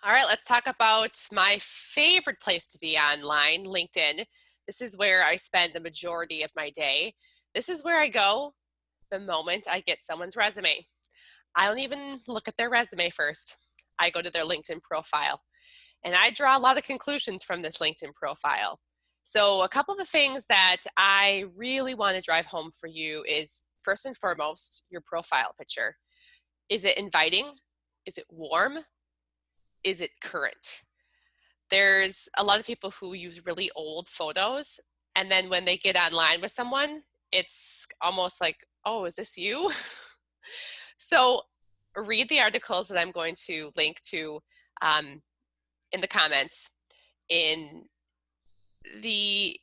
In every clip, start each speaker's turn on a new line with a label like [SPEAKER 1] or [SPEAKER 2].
[SPEAKER 1] All right, let's talk about my favorite place to be online, LinkedIn. This is where I spend the majority of my day. This is where I go the moment I get someone's resume. I don't even look at their resume first. I go to their LinkedIn profile and I draw a lot of conclusions from this LinkedIn profile. So, a couple of the things that I really want to drive home for you is first and foremost, your profile picture. Is it inviting? Is it warm? Is it current? There's a lot of people who use really old photos, and then when they get online with someone, it's almost like, oh, is this you? So read the articles that I'm going to link to um, in the comments. In the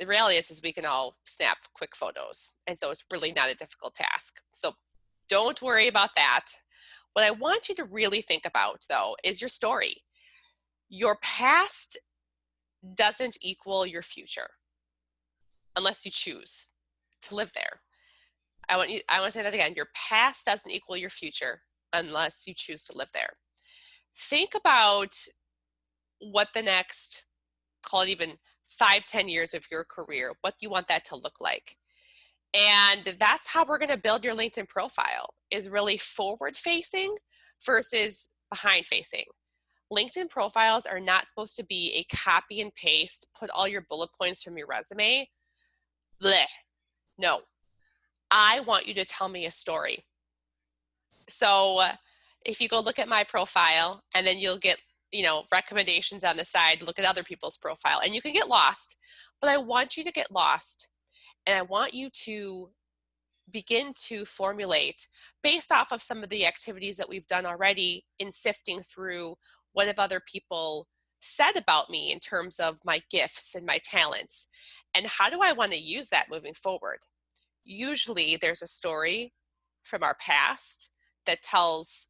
[SPEAKER 1] reality is we can all snap quick photos, and so it's really not a difficult task. So don't worry about that. What I want you to really think about, though, is your story. Your past doesn't equal your future unless you choose to live there. I want to say that again. Your past doesn't equal your future unless you choose to live there. Think about what the next, call it even 5, 10 years of your career, what you want that to look like. And that's how we're going to build your LinkedIn profile, is really forward facing versus behind facing. LinkedIn profiles are not supposed to be a copy and paste, put all your bullet points from your resume. Blech. No, I want you to tell me a story. So if you go look at my profile, and then you'll get, recommendations on the side, look at other people's profile, and you can get lost, but I want you to get lost, and I want you to begin to formulate based off of some of the activities that we've done already in sifting through what have other people said about me in terms of my gifts and my talents, and how do I want to use that moving forward. Usually there's a story from our past that tells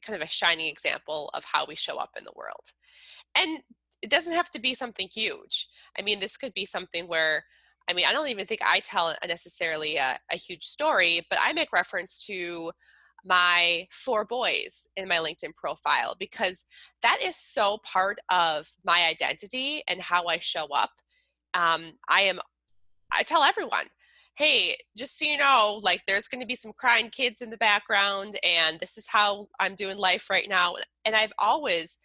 [SPEAKER 1] kind of a shining example of how we show up in the world. And it doesn't have to be something huge. I mean, this could be something where, I don't even think I tell necessarily a huge story, but I make reference to my 4 boys in my LinkedIn profile because that is so part of my identity and how I show up. I tell everyone, hey, just so you know, like there's going to be some crying kids in the background, and this is how I'm doing life right now. And I've always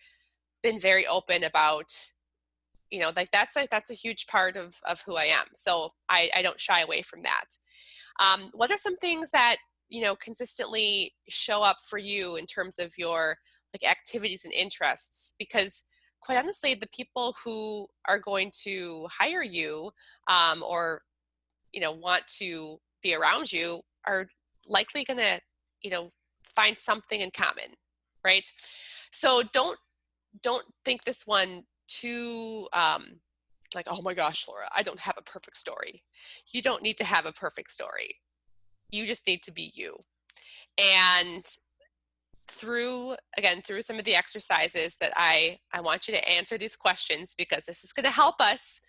[SPEAKER 1] been very open about, like that's a huge part of who I am. So I don't shy away from that. What are some things that consistently show up for you in terms of your like activities and interests? Because quite honestly, the people who are going to hire you or want to be around you are likely going to find something in common, right? So don't think this one too like, oh my gosh, Laura, I don't have a perfect story. You don't need to have a perfect story. You just need to be you. And through some of the exercises that I want you to answer these questions, because this is going to help us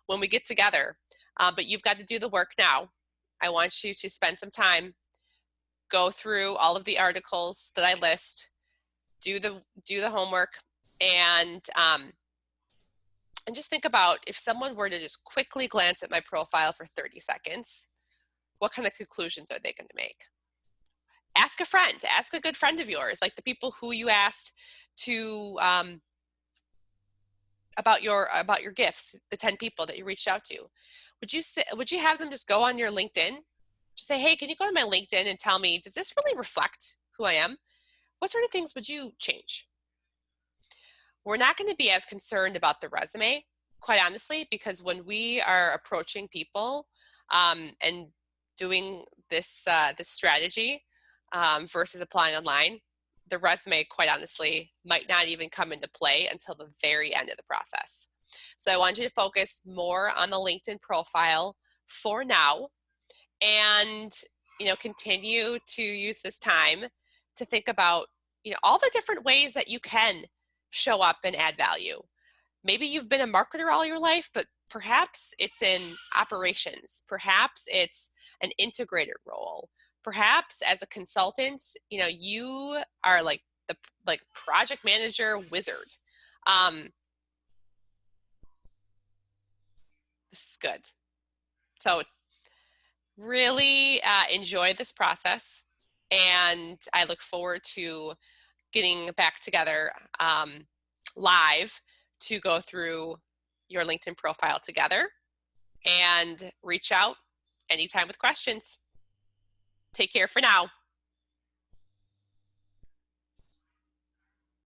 [SPEAKER 1] when we get together. But you've got to do the work now. I want you to spend some time, go through all of the articles that I list, do the homework, and just think about, if someone were to just quickly glance at my profile for 30 seconds, what kind of conclusions are they going to make? Ask a friend, ask a good friend of yours, like the people who you asked to about your gifts, the 10 people that you reached out to. Would you have them just go on your LinkedIn? Just say, hey, can you go to my LinkedIn and tell me, does this really reflect who I am? What sort of things would you change? We're not going to be as concerned about the resume, quite honestly, because when we are approaching people and doing this strategy versus applying online, the resume, quite honestly, might not even come into play until the very end of the process. So I want you to focus more on the LinkedIn profile for now, and continue to use this time to think about all the different ways that you can show up and add value. Maybe you've been a marketer all your life, but perhaps it's in operations, perhaps it's an integrated role, perhaps as a consultant you are like the like project manager wizard. This is good. So really enjoy this process, and I look forward to getting back together live to go through your LinkedIn profile together, and reach out anytime with questions. Take care for now.